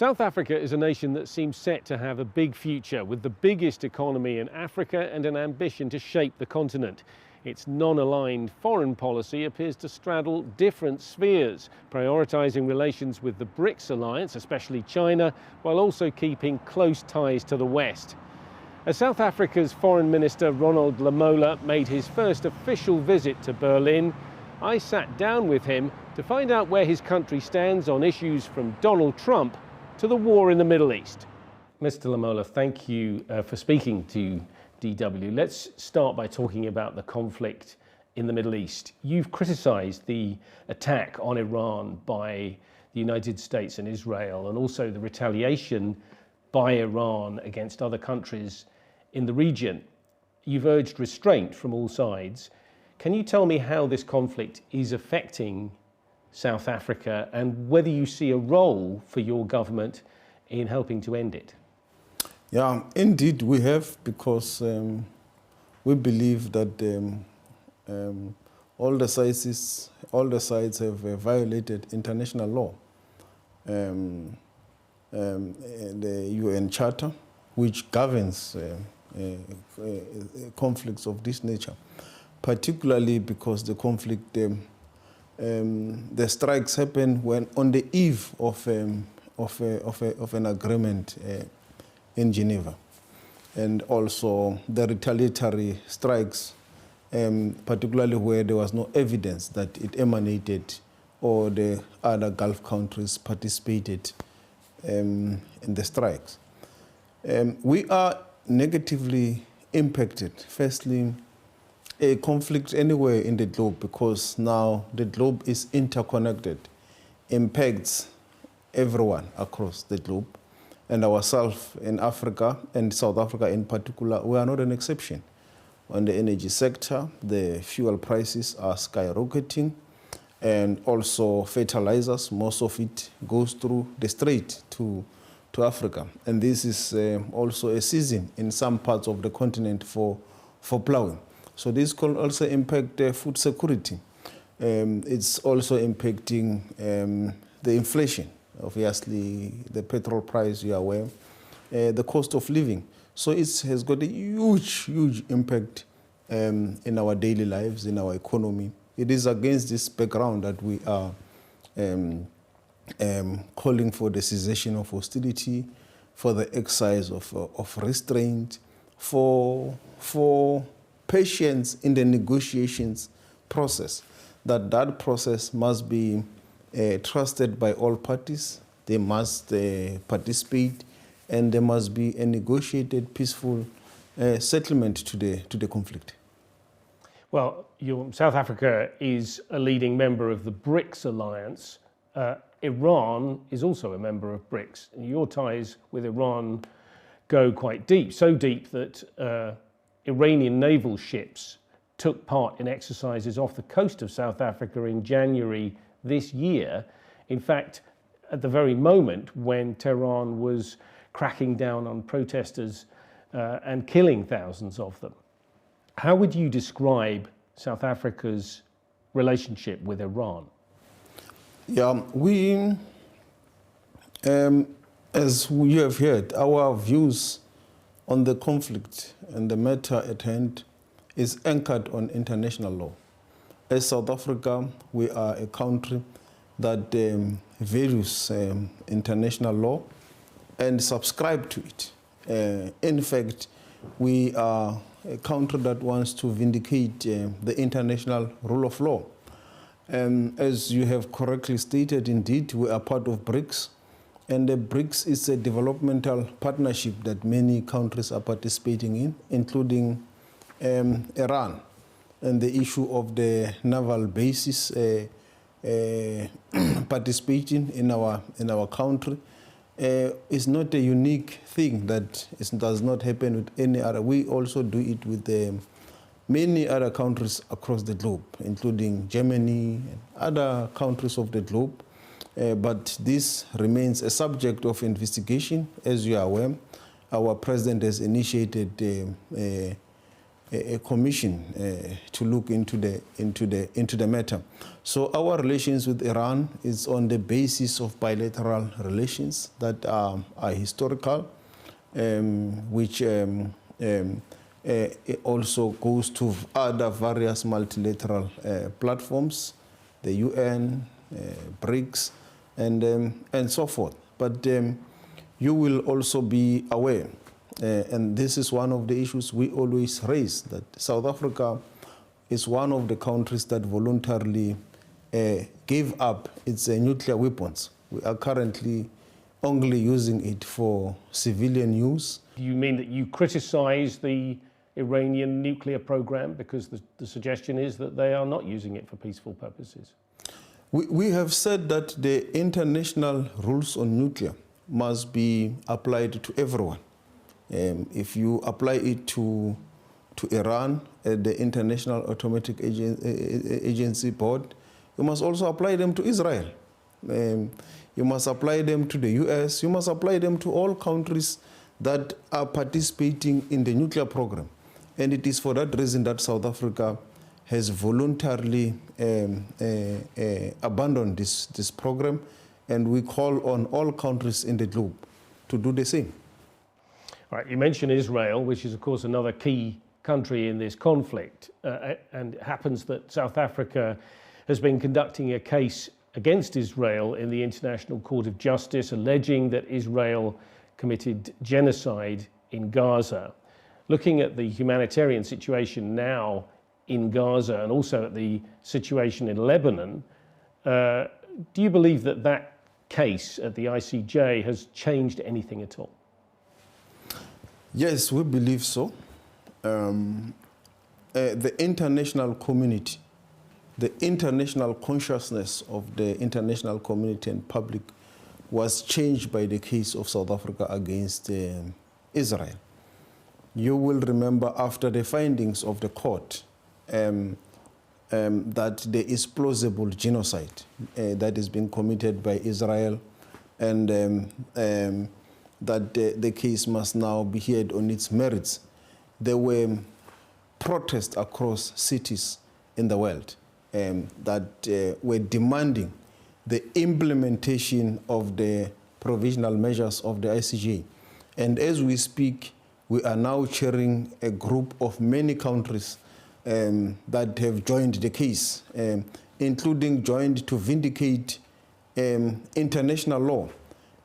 South Africa is a nation that seems set to have a big future, with the biggest economy in Africa and an ambition to shape the continent. Its non-aligned foreign policy appears to straddle different spheres, prioritising relations with the BRICS alliance, especially China, while also keeping close ties to the West. As South Africa's Foreign Minister Ronald Lamola made his first official visit to Berlin, I sat down with him to find out where his country stands on issues from Donald Trump to the war in the Middle East. Mr. Lamola, thank you for speaking to DW. Let's start by talking about the conflict in the Middle East. You've criticised the attack on Iran by the United States and Israel, and also the retaliation by Iran against other countries in the region. You've urged restraint from all sides. Can you tell me how this conflict is affecting South Africa and whether you see a role for your government in helping to end it? Yeah, indeed we have, because we believe that all the sides have violated international law. The UN Charter, which governs conflicts of this nature, particularly because the conflict, the strikes happen when on the eve of an agreement in Geneva, and also the retaliatory strikes, particularly where there was no evidence that it emanated or the other Gulf countries participated in the strikes. We are negatively impacted. Firstly, a conflict anywhere in the globe, because now the globe is interconnected, impacts everyone across the globe, and ourselves in Africa, and South Africa in particular, we are not an exception. On the energy sector, the fuel prices are skyrocketing, and also fertilizers, most of it goes through the strait to Africa. And this is also a season in some parts of the continent for plowing. So this can also impact food security. It's also impacting the inflation, obviously the petrol price, you are aware, the cost of living. So it has got a huge impact in our daily lives, in our economy. It is against this background that we are calling for the cessation of hostility, for the exercise of restraint, for patience in the negotiations process. That process must be trusted by all parties. They must participate, and there must be a negotiated, peaceful settlement to the conflict. Well, South Africa is a leading member of the BRICS alliance. Iran is also a member of BRICS. And your ties with Iran go quite deep, so deep that Iranian naval ships took part in exercises off the coast of South Africa in January this year. In fact, at the very moment when Tehran was cracking down on protesters and killing thousands of them. How would you describe South Africa's relationship with Iran? Yeah, we, as you have heard, our views on the conflict and the matter at hand is anchored on international law. As South Africa, we are a country that values international law and subscribe to it. In fact, we are a country that wants to vindicate the international rule of law. As you have correctly stated, indeed, we are part of BRICS. And the BRICS is a developmental partnership that many countries are participating in, including Iran. And the issue of the naval bases participating in our country is not a unique thing that does not happen with any other. We also do it with many other countries across the globe, including Germany and other countries of the globe. But this remains a subject of investigation. As you are aware, our president has initiated a commission to look into the matter. So our relations with Iran is on the basis of bilateral relations that are historical, which also goes to other various multilateral platforms, the UN, BRICS, and so forth. But you will also be aware, and this is one of the issues we always raise, that South Africa is one of the countries that voluntarily gave up its nuclear weapons. We are currently only using it for civilian use. Do you mean that you criticize the Iranian nuclear program because the suggestion is that they are not using it for peaceful purposes? We have said that the international rules on nuclear must be applied to everyone. If you apply it to Iran, the International Atomic Agency Board, you must also apply them to Israel. You must apply them to the US. You must apply them to all countries that are participating in the nuclear program. And it is for that reason that South Africa has voluntarily abandoned this program, and we call on all countries in the globe to do the same. All right, you mentioned Israel, which is of course another key country in this conflict, and it happens that South Africa has been conducting a case against Israel in the International Court of Justice, alleging that Israel committed genocide in Gaza. Looking at the humanitarian situation now in Gaza and also at the situation in Lebanon, do you believe that that case at the ICJ has changed anything at all? Yes, we believe so. The international community, the international consciousness of the international community and public was changed by the case of South Africa against Israel. You will remember after the findings of the court that there is plausible genocide that is being committed by Israel, and that the case must now be heard on its merits. There were protests across cities in the world that were demanding the implementation of the provisional measures of the ICJ. And as we speak, we are now chairing a group of many countries that have joined the case, including joined to vindicate international law.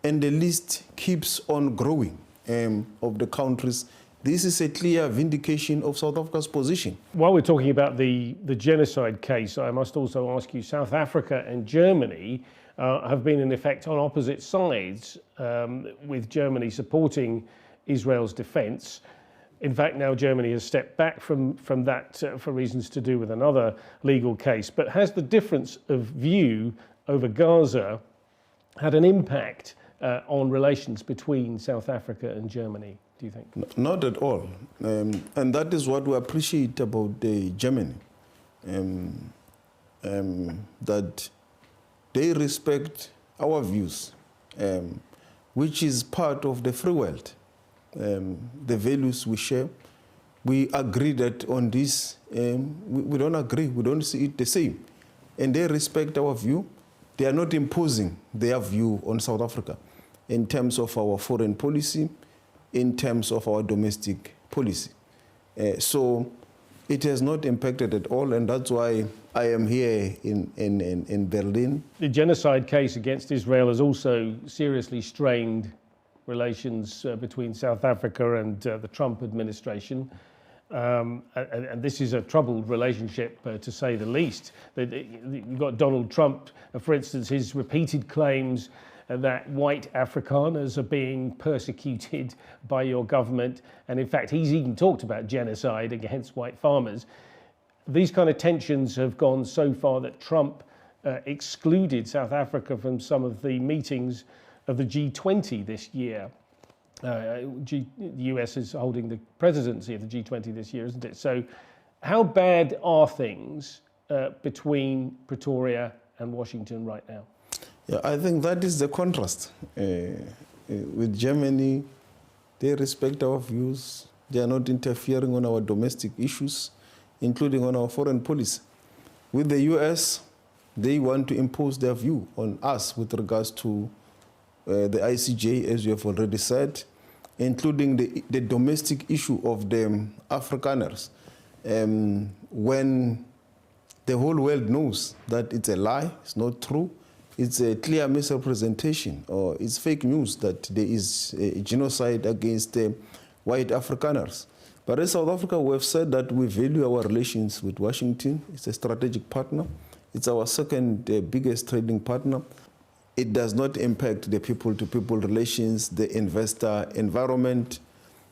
And the list keeps on growing of the countries. This is a clear vindication of South Africa's position. While we're talking about the genocide case, I must also ask you, South Africa and Germany have been in effect on opposite sides, with Germany supporting Israel's defense. In fact, now Germany has stepped back from that for reasons to do with another legal case. But has the difference of view over Gaza had an impact on relations between South Africa and Germany, do you think? Not at all. And that is what we appreciate about Germany, that they respect our views, which is part of the free world. The values we share. We agree that on this, we don't agree, we don't see it the same. And they respect our view. They are not imposing their view on South Africa in terms of our foreign policy, in terms of our domestic policy. So it has not impacted at all, and that's why I am here in Berlin. The genocide case against Israel has also seriously strained relations between South Africa and the Trump administration. And this is a troubled relationship, to say the least. You've got Donald Trump, for instance, his repeated claims that white Afrikaners are being persecuted by your government. And in fact, he's even talked about genocide against white farmers. These kind of tensions have gone so far that Trump excluded South Africa from some of the meetings of the G20 this year. The US is holding the presidency of the G20 this year, isn't it? So how bad are things between Pretoria and Washington right now? Yeah, I think that is the contrast. With Germany, they respect our views. They are not interfering on our domestic issues, including on our foreign policy. With the US, they want to impose their view on us with regards to the ICJ, as you have already said, including the domestic issue of the Afrikaners. When the whole world knows that it's a lie, it's not true, it's a clear misrepresentation, or it's fake news that there is a genocide against white Afrikaners. But in South Africa, we have said that we value our relations with Washington. It's a strategic partner. It's our second biggest trading partner. It does not impact the people-to-people relations, the investor environment,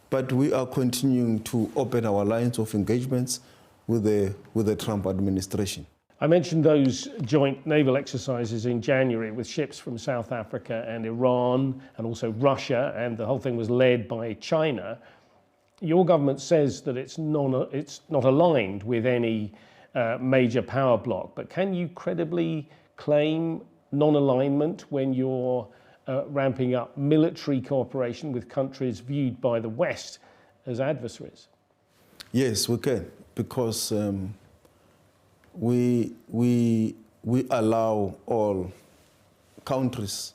but we are continuing to open our lines of engagements with the Trump administration. I mentioned those joint naval exercises in January with ships from South Africa and Iran and also Russia, and the whole thing was led by China. Your government says that it's not aligned with any major power bloc, but can you credibly claim non-alignment when you're ramping up military cooperation with countries viewed by the West as adversaries? Yes, we can, because we allow all countries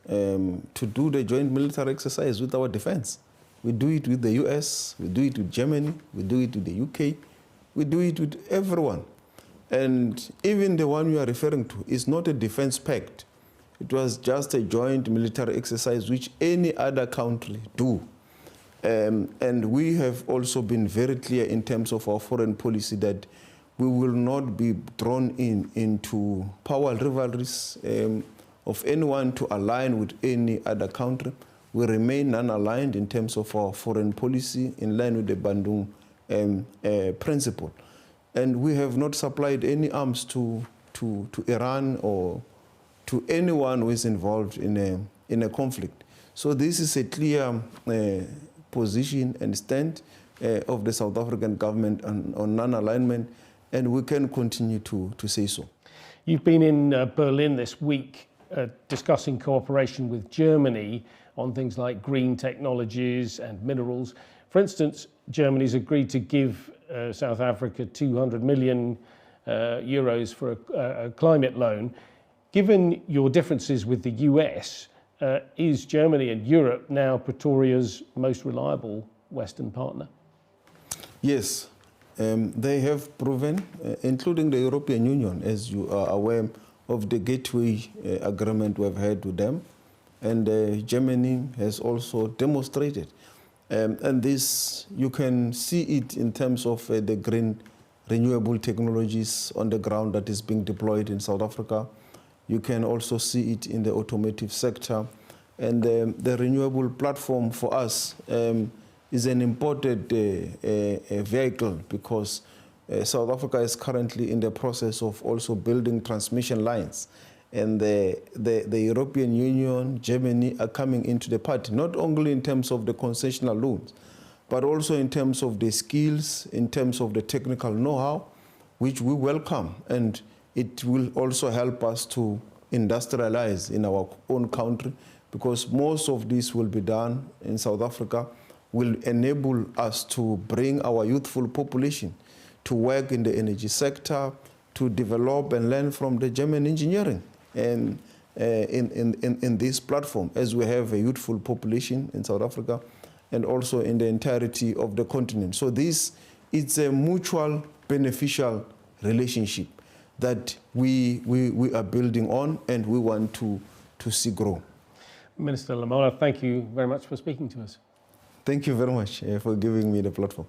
to do the joint military exercise with our defense. We do it with the US, we do it with Germany, we do it with the UK, we do it with everyone. And even the one you are referring to is not a defense pact. It was just a joint military exercise which any other country do. And we have also been very clear in terms of our foreign policy that we will not be drawn into power rivalries of anyone to align with any other country. We remain non-aligned in terms of our foreign policy in line with the Bandung principle. And we have not supplied any arms to Iran or to anyone who is involved in a conflict. So this is a clear position and stand of the South African government on non-alignment, and we can continue to say so. You've been in Berlin this week discussing cooperation with Germany on things like green technologies and minerals. For instance, Germany's agreed to give South Africa 200 million euros for a climate loan. Given your differences with the US, is Germany and Europe now Pretoria's most reliable Western partner? Yes, they have proven, including the European Union, as you are aware of the gateway agreement we've had with them. And Germany has also demonstrated. And this, you can see it in terms of the green renewable technologies on the ground that is being deployed in South Africa. You can also see it in the automotive sector. And the renewable platform for us is an important vehicle, because South Africa is currently in the process of also building transmission lines. And the European Union, Germany are coming into the party, not only in terms of the concessional loans, but also in terms of the skills, in terms of the technical know-how, which we welcome. And it will also help us to industrialize in our own country, because most of this will be done in South Africa, will enable us to bring our youthful population to work in the energy sector, to develop and learn from the German engineering. And in this platform, as we have a youthful population in South Africa and also in the entirety of the continent. So this is a mutual beneficial relationship that we are building on, and we want to see grow. Minister Lamola, thank you very much for speaking to us. Thank you very much for giving me the platform.